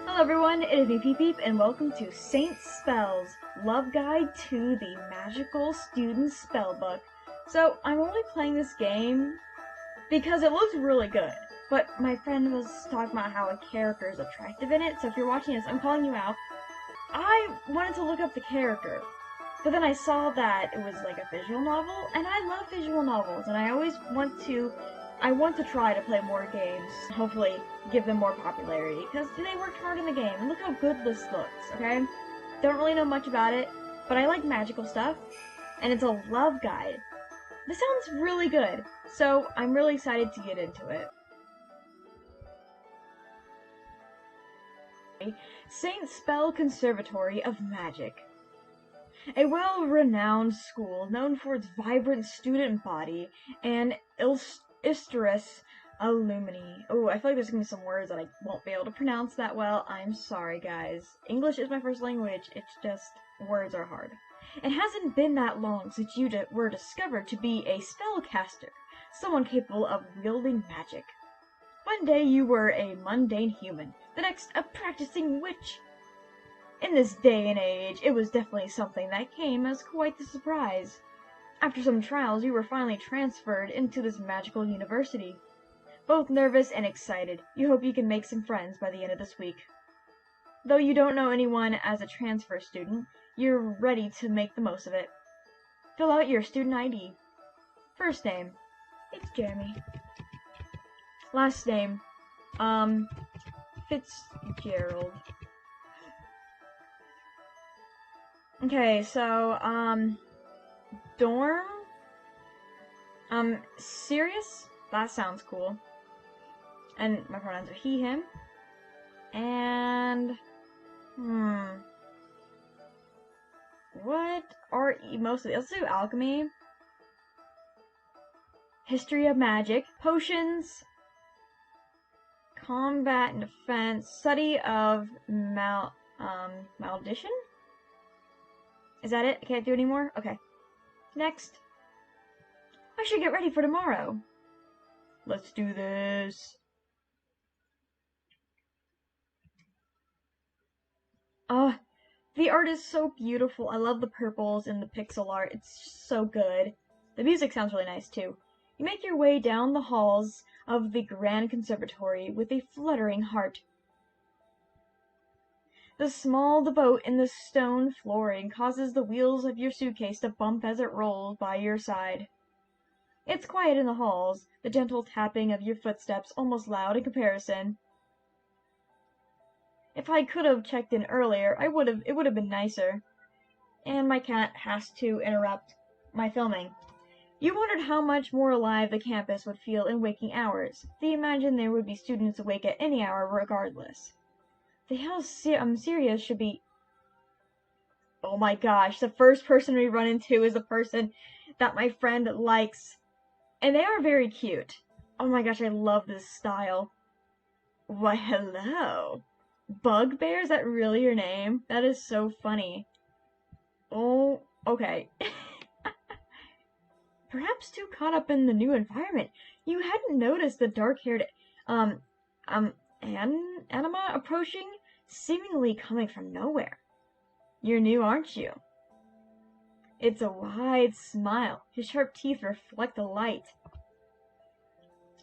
Hello everyone, it is me Peep Peep, and welcome to Saint Spell's Love Guide to the Magical Student Spellbook. So, I'm only playing this game because it looks really good, but my friend was talking about how a character is attractive in it, so if you're watching this, I'm calling you out. I wanted to look up the character, but then I saw that it was like a visual novel, and I love visual novels, and I want to try to play more games, hopefully give them more popularity, because they worked hard in the game, and look how good this looks, okay? Don't really know much about it, but I like magical stuff, and it's a love guide. This sounds really good, so I'm really excited to get into it. Saint Spell Conservatory of Magic. A well-renowned school known for its vibrant student body and illustrious alumni. Oh, I feel like there's gonna be some words that I won't be able to pronounce that well. I'm sorry, guys. English is my first language. It's just, words are hard. It hasn't been that long since you were discovered to be a spellcaster, someone capable of wielding magic. One day you were a mundane human, the next a practicing witch. In this day and age, it was definitely something that came as quite the surprise. After some trials, you were finally transferred into this magical university. Both nervous and excited, you hope you can make some friends by the end of this week. Though you don't know anyone as a transfer student, you're ready to make the most of it. Fill out your student ID. First name, it's Jeremy. Last name, Fitzgerald. Okay, so, dorm? Serious? That sounds cool. And my pronouns are he, him. And, what are mostly? Let's do alchemy. History of magic. Potions. Combat and defense. Study of malediction? Is that it? I can't do any more? Okay. Next. I should get ready for tomorrow. Let's do this. The art is so beautiful. I love the purples and the pixel art. It's just so good. The music sounds really nice too. You make your way down the halls of the Grand Conservatory with a fluttering heart. The boat in the stone flooring causes the wheels of your suitcase to bump as it rolls by your side. It's quiet in the halls, the gentle tapping of your footsteps almost loud in comparison. If I could have checked in earlier, it would have been nicer. And my cat has to interrupt my filming. You wondered how much more alive the campus would feel in waking hours. They imagined there would be students awake at any hour regardless. How serious should be... Oh my gosh, the first person we run into is a person that my friend likes. And they are very cute. Oh my gosh, I love this style. Why, hello. Bugbear? Is that really your name? That is so funny. Oh, okay. Perhaps too caught up in the new environment, you hadn't noticed the dark-haired, anima approaching, seemingly coming from nowhere. You're new, aren't you? It's a wide smile. His sharp teeth reflect the light.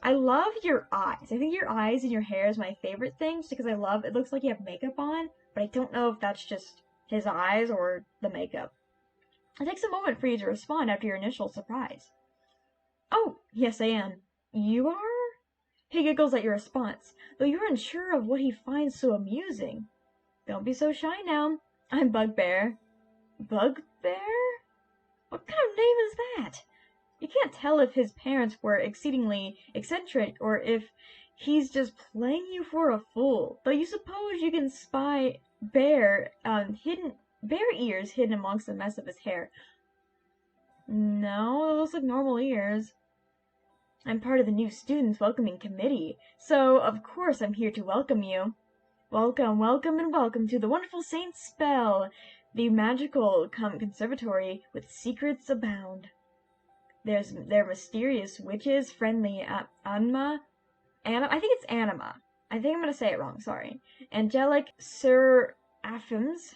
I love your eyes. I think your eyes and your hair is my favorite things because it looks like you have makeup on, but I don't know if that's just his eyes or the makeup. It takes a moment for you to respond after your initial surprise. Oh, yes I am. You are? He giggles at your response, though you're unsure of what he finds so amusing. Don't be so shy now. I'm Bugbear. Bugbear? What kind of name is that? You can't tell if his parents were exceedingly eccentric or if he's just playing you for a fool, though you suppose you can spy bear ears hidden amongst the mess of his hair. No, those look like normal ears. I'm part of the new students welcoming committee, so of course I'm here to welcome you. Welcome, welcome, and welcome to the wonderful Saint Spell, the magical conservatory with secrets abound. They're mysterious witches, friendly anima. I think it's anima. I think I'm gonna say it wrong, sorry. Angelic seraphims,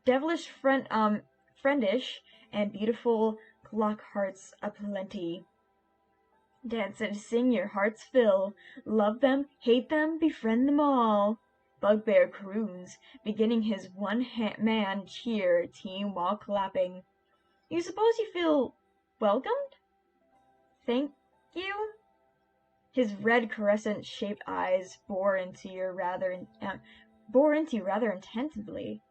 devilish friendish, and beautiful clock hearts aplenty. Dance and sing your heart's fill. Love them, hate them, befriend them all. Bugbear croons, beginning his one-man cheer team while clapping. You suppose you feel welcomed? Thank you? His red crescent-shaped eyes bore into you rather intensively.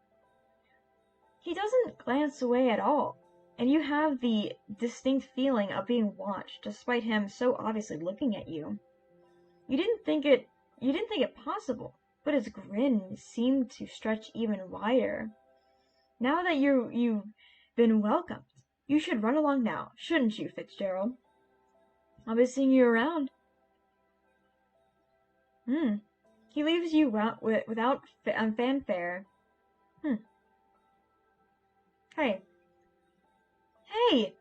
He doesn't glance away at all, and you have the distinct feeling of being watched, despite him so obviously looking at you. You didn't think it possible, but his grin seemed to stretch even wider. Now that you've been welcomed, you should run along now, shouldn't you, Fitzgerald? I'll be seeing you around. He leaves you without fanfare. Hey. Hey!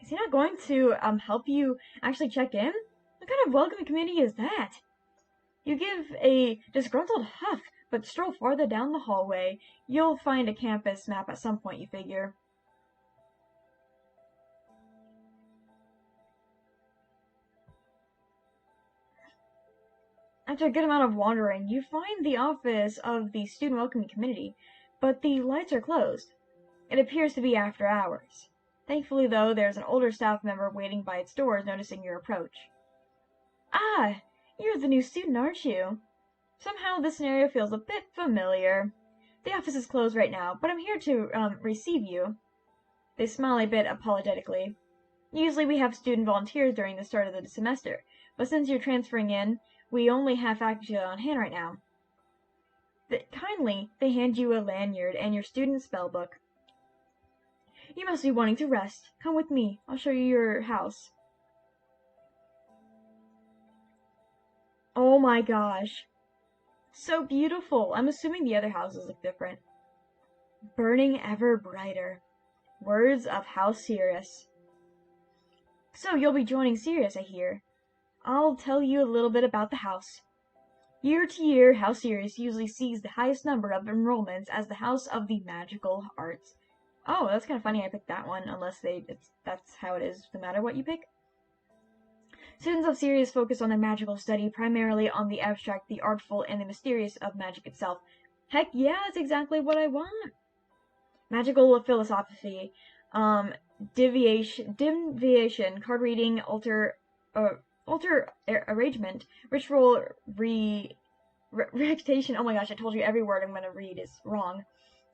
Is he not going to help you actually check in? What kind of welcoming community is that? You give a disgruntled huff, but stroll farther down the hallway. You'll find a campus map at some point, you figure. After a good amount of wandering, you find the office of the Student Welcoming Committee, but the lights are closed. It appears to be after hours. Thankfully, though, there's an older staff member waiting by its doors noticing your approach. Ah, you're the new student, aren't you? Somehow this scenario feels a bit familiar. The office is closed right now, but I'm here to receive you. They smile a bit apologetically. Usually we have student volunteers during the start of the semester, but since you're transferring in, we only have faculty on hand right now. Kindly, they hand you a lanyard and your student spellbook. You must be wanting to rest. Come with me. I'll show you your house. Oh my gosh. So beautiful. I'm assuming the other houses look different. Burning ever brighter. Words of House Sirius. So you'll be joining Sirius, I hear. I'll tell you a little bit about the house. Year to year, House Sirius usually sees the highest number of enrollments as the House of the Magical Arts. Oh, that's kind of funny I picked that one, unless that's how it is no matter what you pick. Students of Sirius focus on their magical study, primarily on the abstract, the artful, and the mysterious of magic itself. Heck yeah, that's exactly what I want! Magical philosophy, divination, card reading, altar arrangement, ritual recitation. Oh my gosh, I told you every word I'm gonna read is wrong.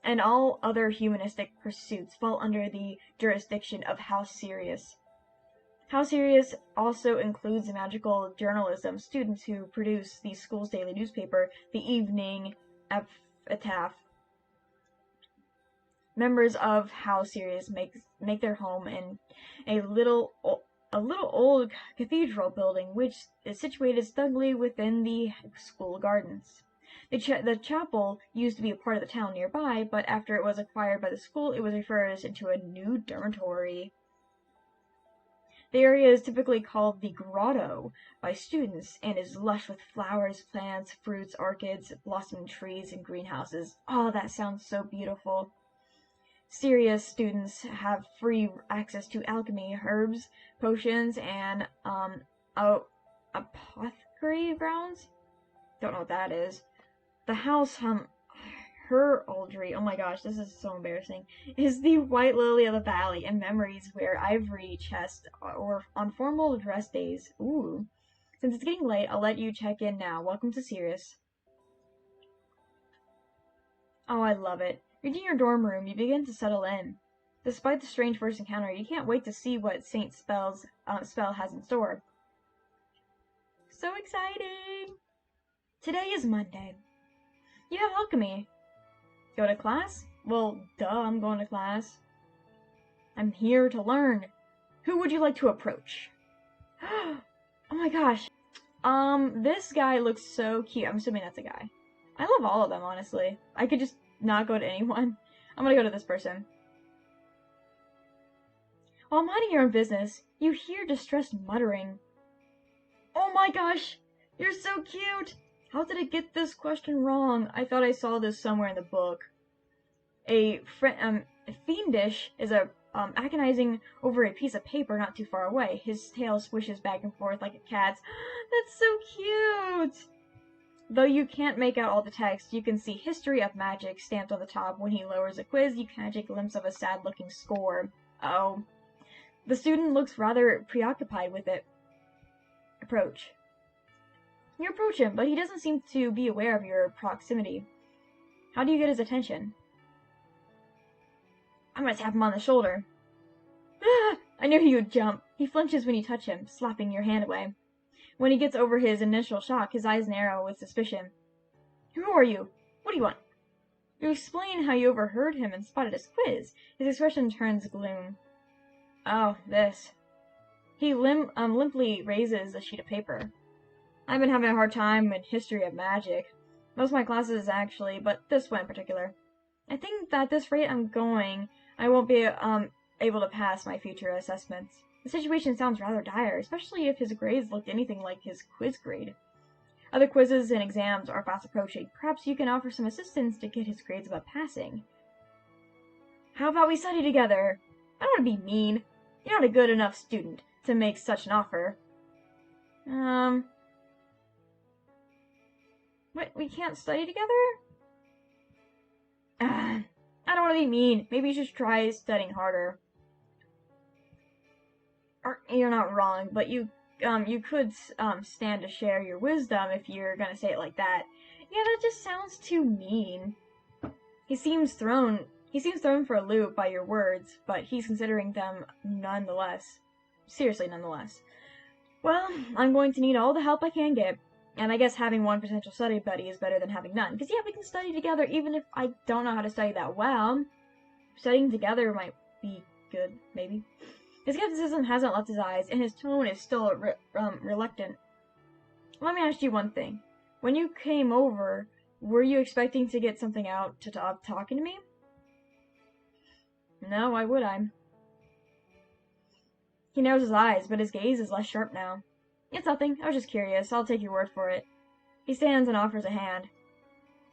And all other humanistic pursuits fall under the jurisdiction of House Sirius. House Sirius also includes magical journalism, students who produce the school's daily newspaper, the Evening Epitaph. Members of House Sirius make their home in a little old cathedral building, which is situated snugly within the school gardens. The chapel used to be a part of the town nearby, but after it was acquired by the school, it was refurbished into a new dormitory. The area is typically called the Grotto by students and is lush with flowers, plants, fruits, orchids, blossoming trees, and greenhouses. Oh, that sounds so beautiful. Sirius students have free access to alchemy, herbs, potions, and apothecary grounds? Don't know what that is. The house, heraldry, oh my gosh, this is so embarrassing, is the white lily of the valley, and memories wear ivory chests or on formal dress days. Ooh. Since it's getting late, I'll let you check in now. Welcome to Sirius. Oh, I love it. Reaching your dorm room, you begin to settle in. Despite the strange first encounter, you can't wait to see what Saint Spell has in store. So exciting! Today is Monday. You have alchemy. Go to class? Well, duh, I'm going to class. I'm here to learn. Who would you like to approach? Oh my gosh. This guy looks so cute. I'm assuming that's a guy. I love all of them, honestly. I could just not go to anyone. I'm gonna go to this person. While minding your own business, you hear distressed muttering. Oh my gosh! You're so cute! How did I get this question wrong? I thought I saw this somewhere in the book. Fiendish is agonizing over a piece of paper not too far away. His tail swishes back and forth like a cat's. That's so cute! Though you can't make out all the text, you can see History of Magic stamped on the top. When he lowers a quiz, you catch a glimpse of a sad-looking score. Oh. The student looks rather preoccupied with it. Approach. You approach him, but he doesn't seem to be aware of your proximity. How do you get his attention? I'm gonna tap him on the shoulder. Ah! I knew he would jump. He flinches when you touch him, slapping your hand away. When he gets over his initial shock, his eyes narrow with suspicion. Who are you? What do you want? You explain how you overheard him and spotted his quiz. His expression turns gloom. Oh, this. He limply raises a sheet of paper. I've been having a hard time in History of Magic. Most of my classes, actually, but this one in particular. I think that at this rate I'm going, I won't be able to pass my future assessments. The situation sounds rather dire, especially if his grades looked anything like his quiz grade. Other quizzes and exams are fast approaching. Perhaps you can offer some assistance to get his grades above passing. How about we study together? I don't want to be mean. You're not a good enough student to make such an offer. What? We can't study together? I don't want to be mean. Maybe you should try studying harder. Or, you're not wrong, but you could stand to share your wisdom if you're gonna say it like that. Yeah, that just sounds too mean. He seems thrown for a loop by your words, but he's considering them nonetheless. Seriously, nonetheless. Well, I'm going to need all the help I can get. And I guess having one potential study buddy is better than having none. Because, yeah, we can study together even if I don't know how to study that well. Studying together might be good, maybe. His skepticism hasn't left his eyes, and his tone is still reluctant. Let me ask you one thing. When you came over, were you expecting to get something out of talking to me? No, why would I? He narrows his eyes, but his gaze is less sharp now. It's nothing. I was just curious. I'll take your word for it. He stands and offers a hand.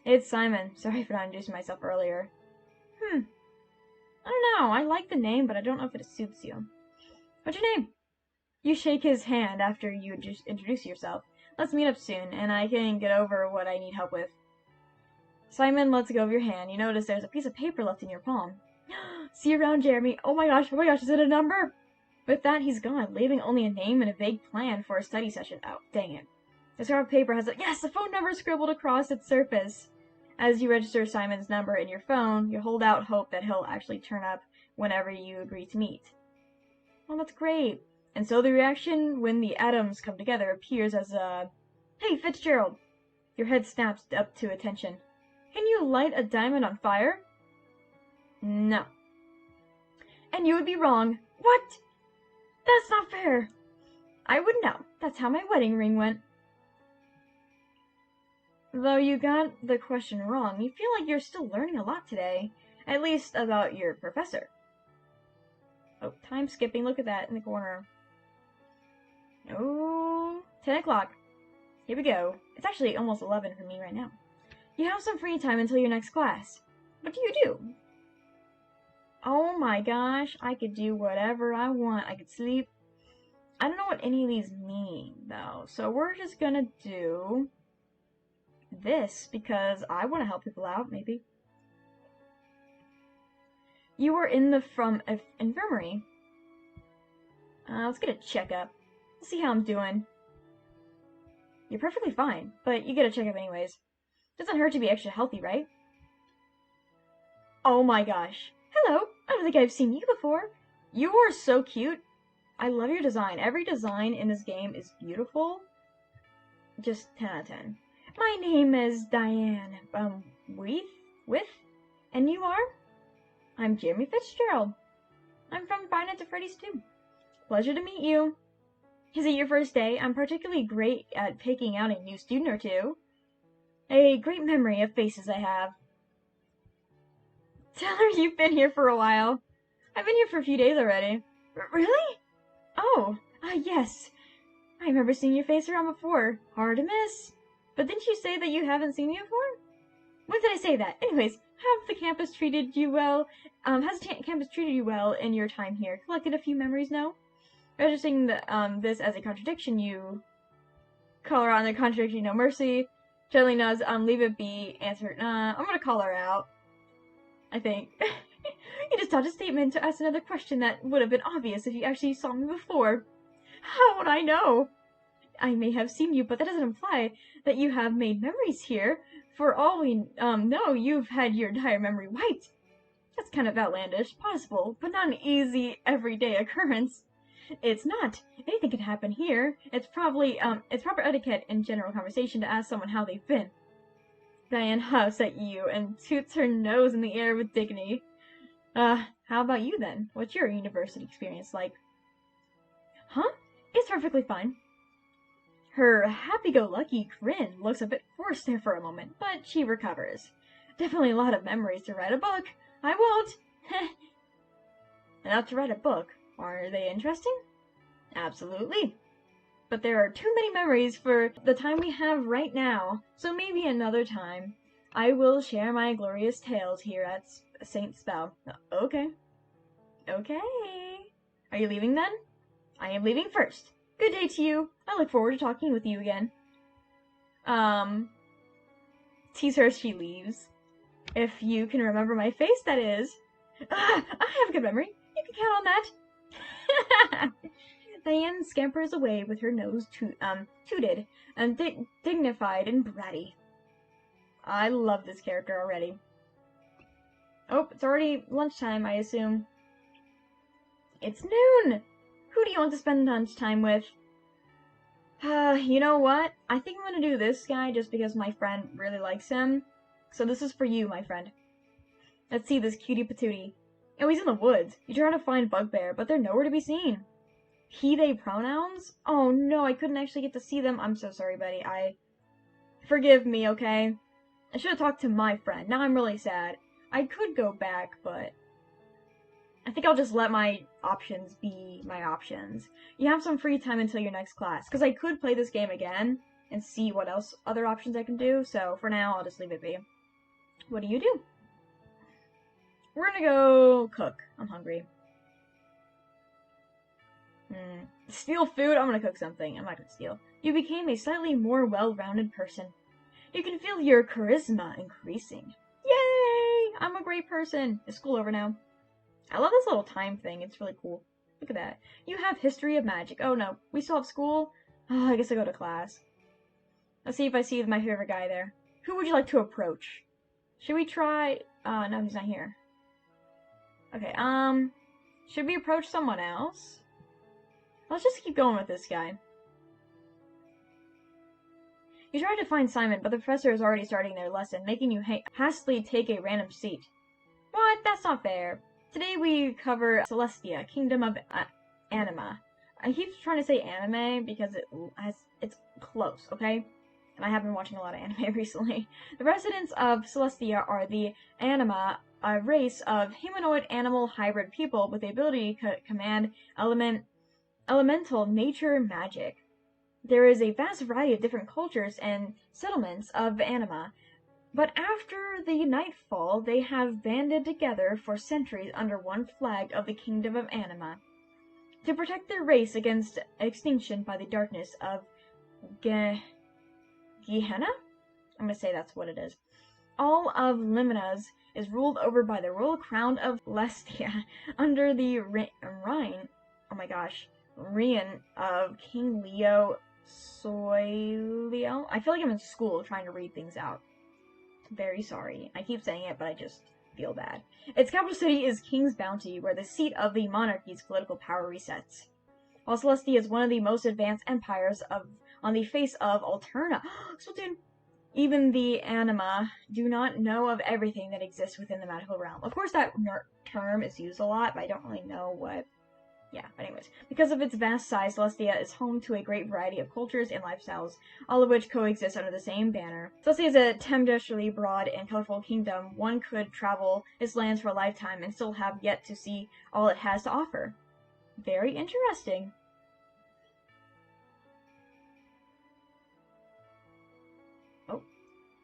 It's Simon. Sorry for not introducing myself earlier. I don't know. I like the name, but I don't know if it suits you. What's your name? You shake his hand after you just introduce yourself. Let's meet up soon, and I can get over what I need help with. Simon lets go of your hand. You notice there's a piece of paper left in your palm. See you around, Jeremy. Oh my gosh, is it a number? With that, he's gone, leaving only a name and a vague plan for a study session. Oh, dang it. The scrap of paper has a phone number scribbled across its surface. As you register Simon's number in your phone, you hold out hope that he'll actually turn up whenever you agree to meet. Well, that's great. And so the reaction when the atoms come together appears as a, Hey, Fitzgerald! Your head snaps up to attention. Can you light a diamond on fire? No. And you would be wrong. What? That's not fair. I would know. That's how my wedding ring went. Though you got the question wrong, you feel like you're still learning a lot today. At least about your professor. Oh, time skipping. Look at that in the corner. Oh, 10 o'clock. Here we go. It's actually almost 11 for me right now. You have some free time until your next class. What do you do? Oh my gosh, I could do whatever I want. I could sleep. I don't know what any of these mean, though. So we're just gonna do this because I want to help people out, maybe. You were in the infirmary. Let's get a checkup. Let's see how I'm doing. You're perfectly fine, but you get a checkup anyways. Doesn't hurt to be extra healthy, right? Oh my gosh. Hello, I don't think I've seen you before. You are so cute. I love your design. Every design in this game is beautiful. Just 10 out of 10. My name is Diane, with? And you are? I'm Jeremy Fitzgerald. I'm from Five Nights at Freddy's 2. Pleasure to meet you. Is it your first day? I'm particularly great at picking out a new student or two. A great memory of faces I have. Tell her you've been here for a while. I've been here for a few days already. Really? Oh, yes. I remember seeing your face around before. Hard to miss. But didn't you say that you haven't seen me before? When did I say that? Anyways, have the campus treated you well? Has the campus treated you well in your time here? Collected a few memories, no? Registering this as a contradiction, you call her on the contradiction, no mercy. Gently nods, leave it be. Answer, nah, I'm gonna call her out. I think. You just dodged a statement to ask another question that would have been obvious if you actually saw me before. How would I know? I may have seen you, but that doesn't imply that you have made memories here. For all we know, you've had your entire memory wiped. That's kind of outlandish, possible, but not an easy, everyday occurrence. It's not. Anything can happen here. It's probably, it's proper etiquette in general conversation to ask someone how they've been. Diane huffs at you and toots her nose in the air with dignity. How about you then? What's your university experience like? Huh? It's perfectly fine. Her happy-go-lucky grin looks a bit forced there for a moment, but she recovers. Definitely a lot of memories to write a book. I won't. Enough to write a book. Are they interesting? Absolutely. But there are too many memories for the time we have right now, so maybe another time I will share my glorious tales here at St. Spell. Okay. Okay. Are you leaving then? I am leaving first. Good day to you. I look forward to talking with you again. Tease her as she leaves. If you can remember my face, that is. I have a good memory. You can count on that. Diane scampers away with her nose tooted and dignified and bratty. I love this character already. Oh, it's already lunchtime, I assume. It's noon! Who do you want to spend lunchtime with? You know what? I think I'm gonna do this guy just because my friend really likes him. So this is for you, my friend. Let's see this cutie patootie. Oh, he's in the woods. You try to find Bugbear, but they're nowhere to be seen. He, they pronouns? Oh no, I couldn't actually get to see them. I'm so sorry, buddy. Forgive me, okay? I should have talked to my friend. Now I'm really sad. I could go back, but I think I'll just let my options be my options. You have some free time until your next class, because I could play this game again and see what else other options I can do, so for now I'll just leave it be. What do you do? We're gonna go cook. I'm hungry. Steal food? I'm gonna cook something. I'm not gonna steal. You became a slightly more well-rounded person. You can feel your charisma increasing. Yay! I'm a great person. Is school over now? I love this little time thing. It's really cool. Look at that. You have history of magic. Oh no, we still have school? Oh, I guess I'll go to class. Let's see if I see my favorite guy there. Who would you like to approach? Should we try... no, he's not here. Okay, should we approach someone else? Let's just keep going with this guy. You try to find Simon, but the professor is already starting their lesson, making you hastily take a random seat. What? That's not fair. Today we cover Celestia, Kingdom of Anima. I keep trying to say anime because it's close, okay? And I have been watching a lot of anime recently. The residents of Celestia are the Anima, a race of humanoid animal hybrid people with the ability to command elemental nature magic. There is a vast variety of different cultures and settlements of Anima, but after the nightfall, they have banded together for centuries under one flag of the Kingdom of Anima to protect their race against extinction by the darkness of Gehenna? I'm gonna say that's what it is. All of Limna's is ruled over by the royal crown of Lestia under the reign of King Leo Soilio. I feel like I'm in school trying to read things out. Very sorry. I keep saying it, but I just feel bad. Its capital city is King's Bounty, where the seat of the monarchy's political power resets. While Celestia is one of the most advanced empires on the face of Alterna. So dude, even the Anima do not know of everything that exists within the magical realm. Of course, that term is used a lot, but I don't really know what... Yeah, but anyways. Because of its vast size, Celestia is home to a great variety of cultures and lifestyles, all of which coexist under the same banner. Celestia is a tempestuously broad and colorful kingdom. One could travel its lands for a lifetime and still have yet to see all it has to offer. Very interesting.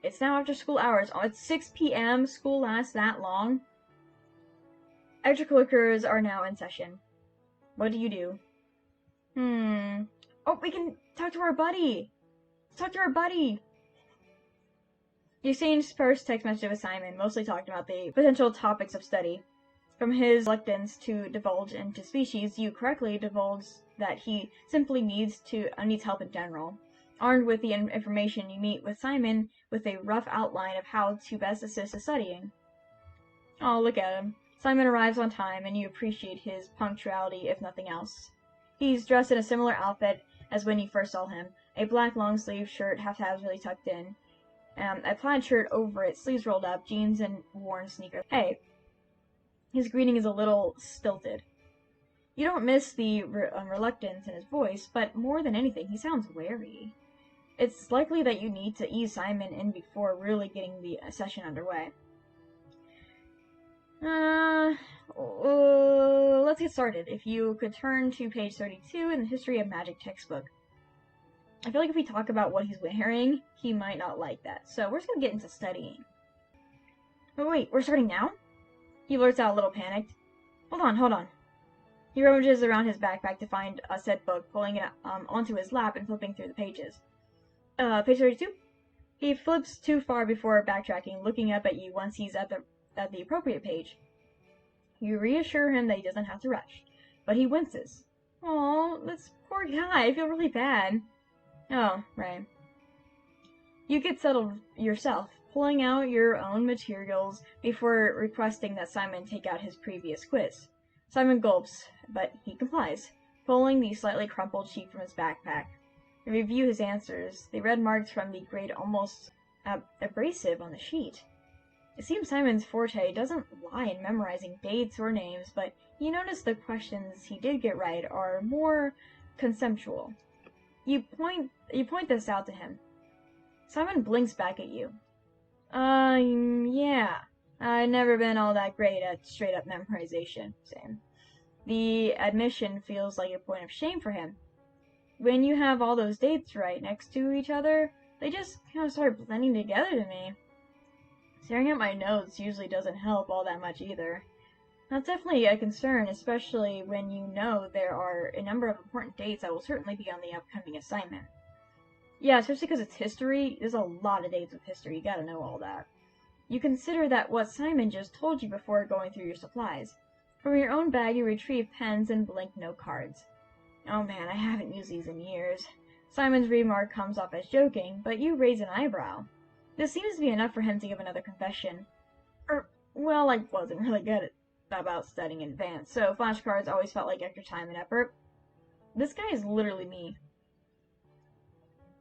It's now after school hours. Oh, it's 6 p.m. School lasts that long? Extracurriculars are now in session. What do you do? Oh, we can talk to our buddy! Talk to our buddy! You exchanged first text message with Simon, mostly talking about the potential topics of study. From his reluctance to divulge into species, you correctly divulged that he simply needs help in general. Armed with the information, you meet with Simon with a rough outline of how to best assist in studying. Oh, look at him. Simon arrives on time, and you appreciate his punctuality, if nothing else. He's dressed in a similar outfit as when you first saw him, a black long-sleeve shirt haphazardly tucked in, a plaid shirt over it, sleeves rolled up, jeans and worn sneakers. Hey. His greeting is a little stilted. You don't miss the reluctance in his voice, but more than anything, he sounds wary. It's likely that you need to ease Simon in before really getting the session underway. Let's get started. If you could turn to page 32 in the History of Magic textbook. I feel like if we talk about what he's wearing, he might not like that. So we're just going to get into studying. Oh, wait, we're starting now? He blurts out a little panicked. Hold on. He rummages around his backpack to find a said book, pulling it onto his lap and flipping through the pages. Page 32? He flips too far before backtracking, looking up at you once he's at the appropriate page. You reassure him that he doesn't have to rush, but he winces. Aw, this poor guy, I feel really bad. Oh, right. You get settled yourself, pulling out your own materials before requesting that Simon take out his previous quiz. Simon gulps, but he complies, pulling the slightly crumpled sheet from his backpack. You review his answers, the red marks from the grade almost abrasive on the sheet. It seems Simon's forte doesn't lie in memorizing dates or names, but you notice the questions he did get right are more conceptual. You point this out to him. Simon blinks back at you. Yeah. I've never been all that great at straight-up memorization. Same. The admission feels like a point of shame for him. When you have all those dates right next to each other, they just kind of start blending together to me. Staring at my notes usually doesn't help all that much either. That's definitely a concern, especially when you know there are a number of important dates that will certainly be on the upcoming assignment. Yeah, especially because it's history. There's a lot of dates with history. You gotta know all that. You consider that what Simon just told you before going through your supplies. From your own bag, you retrieve pens and blank note cards. Oh man, I haven't used these in years. Simon's remark comes off as joking, but you raise an eyebrow. This seems to be enough for him to give another confession. Well, I wasn't really good about studying in advance, so flashcards always felt like extra time and effort. This guy is literally me.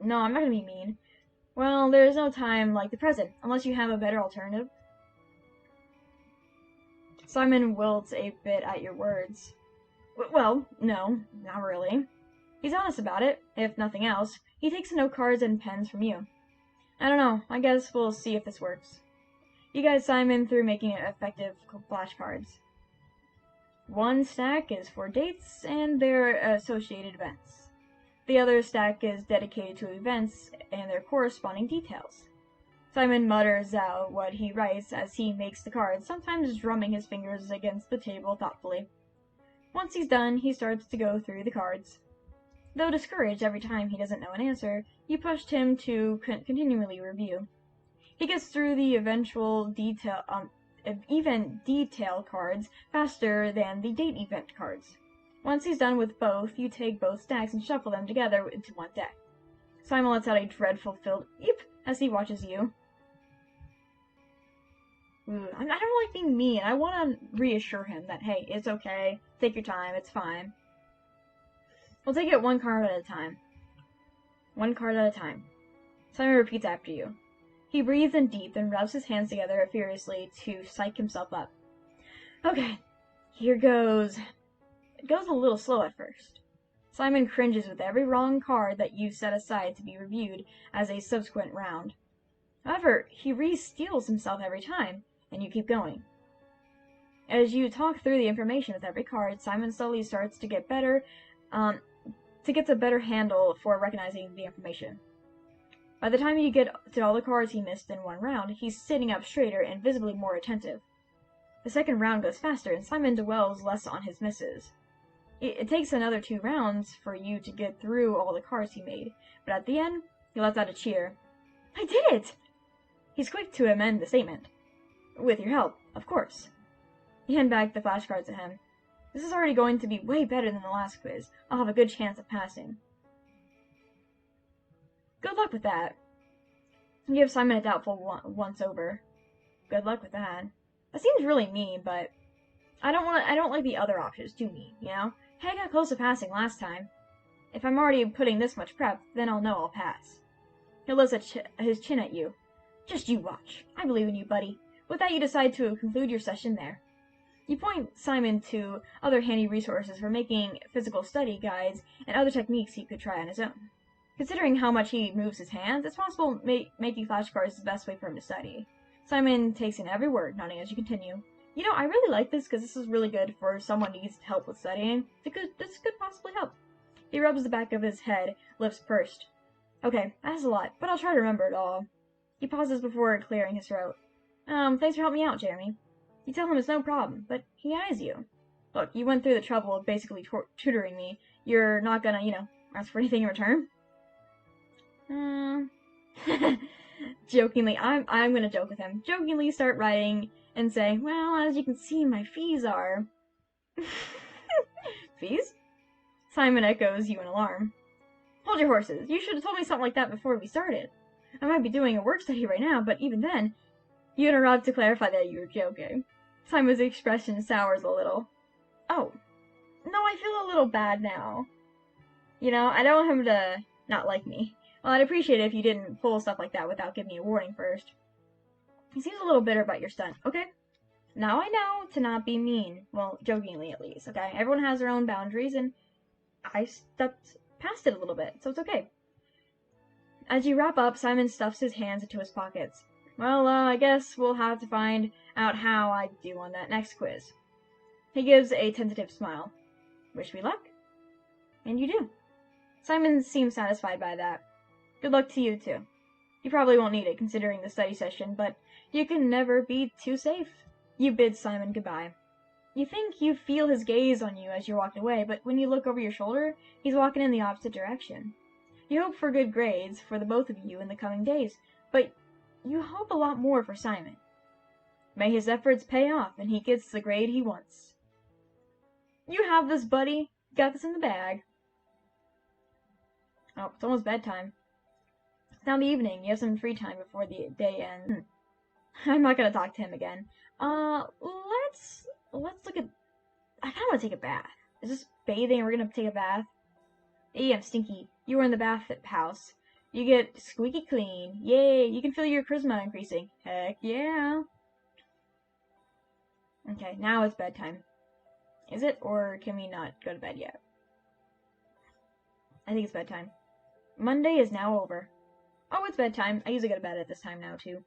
No, I'm not gonna be mean. Well, there's no time like the present, unless you have a better alternative. Simon wilts a bit at your words. Well, no, not really. He's honest about it, if nothing else. He takes the note cards and pens from you. I don't know, I guess we'll see if this works. You guide Simon through making effective flashcards. One stack is for dates and their associated events. The other stack is dedicated to events and their corresponding details. Simon mutters out what he writes as he makes the cards, sometimes drumming his fingers against the table thoughtfully. Once he's done, he starts to go through the cards. Though discouraged every time he doesn't know an answer, you pushed him to continually review. He gets through the event detail cards faster than the date event cards. Once he's done with both, you take both stacks and shuffle them together into one deck. Simon lets out a dreadful filled eep as he watches you. I don't like being mean. I want to reassure him that, hey, it's okay. Take your time. It's fine. We'll take it one card at a time. One card at a time. Simon repeats after you. He breathes in deep and rubs his hands together furiously to psych himself up. Okay, here goes. It goes a little slow at first. Simon cringes with every wrong card that you set aside to be reviewed as a subsequent round. However, he re-steals himself every time, and you keep going. As you talk through the information with every card, Simon slowly starts to get better, a better handle for recognizing the information. By the time you get to all the cards he missed in one round, he's sitting up straighter and visibly more attentive. The second round goes faster, and Simon dwells less on his misses. It takes another 2 rounds for you to get through all the cards he made, but at the end, he lets out a cheer. I did it! He's quick to amend the statement. With your help, of course. You hand back the flashcards to him. This is already going to be way better than the last quiz. I'll have a good chance of passing. Good luck with that. You give Simon a doubtful once-over. Good luck with that. That seems really mean, but I don't like the other options too mean, you know? Hey, I got close to passing last time. If I'm already putting this much prep, then I'll know I'll pass. He lifts his chin at you. Just you watch. I believe in you, buddy. With that, you decide to conclude your session there. You point Simon to other handy resources for making physical study guides and other techniques he could try on his own. Considering how much he moves his hands, it's possible making flashcards is the best way for him to study. Simon takes in every word, nodding as you continue. You know, I really like this because this is really good for someone who needs help with studying. This could possibly help. He rubs the back of his head, lips pursed. Okay, that's a lot, but I'll try to remember it all. He pauses before clearing his throat. Thanks for helping me out, Jeremy. You tell him it's no problem, but he eyes you. Look, you went through the trouble of basically tutoring me. You're not gonna, ask for anything in return? Jokingly, I'm gonna joke with him. Jokingly start writing and say, well, as you can see, my fees are... Fees? Simon echoes you in alarm. Hold your horses. You should have told me something like that before we started. I might be doing a work study right now, but even then, you interrupt to clarify that you were joking. Simon's expression sours a little. Oh, no, I feel a little bad now. I don't want him to not like me. Well, I'd appreciate it if you didn't pull stuff like that without giving me a warning first. He seems a little bitter about your stunt, okay? Now I know to not be mean. Well, jokingly at least, okay? Everyone has their own boundaries, and I stepped past it a little bit, so it's okay. As you wrap up, Simon stuffs his hands into his pockets. Well, I guess we'll have to find out how I do on that next quiz. He gives a tentative smile. Wish me luck? And you do. Simon seems satisfied by that. Good luck to you, too. You probably won't need it, considering the study session, but you can never be too safe. You bid Simon goodbye. You think you feel his gaze on you as you're walking away, but when you look over your shoulder, he's walking in the opposite direction. You hope for good grades for the both of you in the coming days, but you hope a lot more for Simon. May his efforts pay off and he gets the grade he wants. You have this, buddy. Got this in the bag. Oh, it's almost bedtime. It's now the evening. You have some free time before the day ends. I'm not gonna talk to him again. Let's look at... I kinda wanna take a bath. Is this bathing? We're gonna take a bath? Hey, I'm stinky. You were in the bath house. You get squeaky clean. Yay! You can feel your charisma increasing. Heck yeah! Okay, now it's bedtime. Is it? Or can we not go to bed yet? I think it's bedtime. Monday is now over. Oh, it's bedtime. I usually go to bed at this time now, too.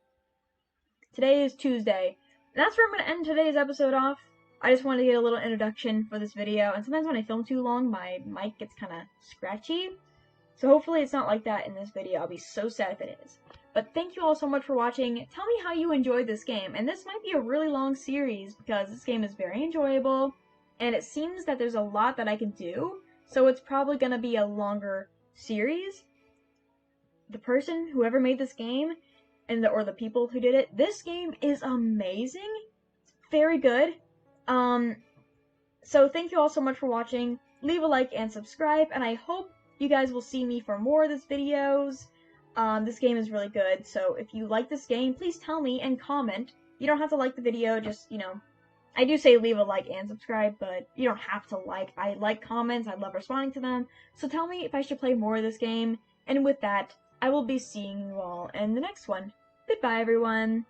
Today is Tuesday. And that's where I'm going to end today's episode off. I just wanted to get a little introduction for this video. And sometimes when I film too long, my mic gets kind of scratchy. So hopefully it's not like that in this video. I'll be so sad if it is. But thank you all so much for watching. Tell me how you enjoyed this game. And this might be a really long series because this game is very enjoyable. And it seems that there's a lot that I can do. So it's probably going to be a longer series. The person, whoever made this game, or the people who did it, this game is amazing. It's very good. So thank you all so much for watching. Leave a like and subscribe. And I hope you guys will see me for more of these videos. This game is really good. So if you like this game, please tell me and comment. You don't have to like the video, just, I do say leave a like and subscribe, but you don't have to like. I like comments. I love responding to them. So tell me if I should play more of this game. And with that, I will be seeing you all in the next one. Goodbye, everyone.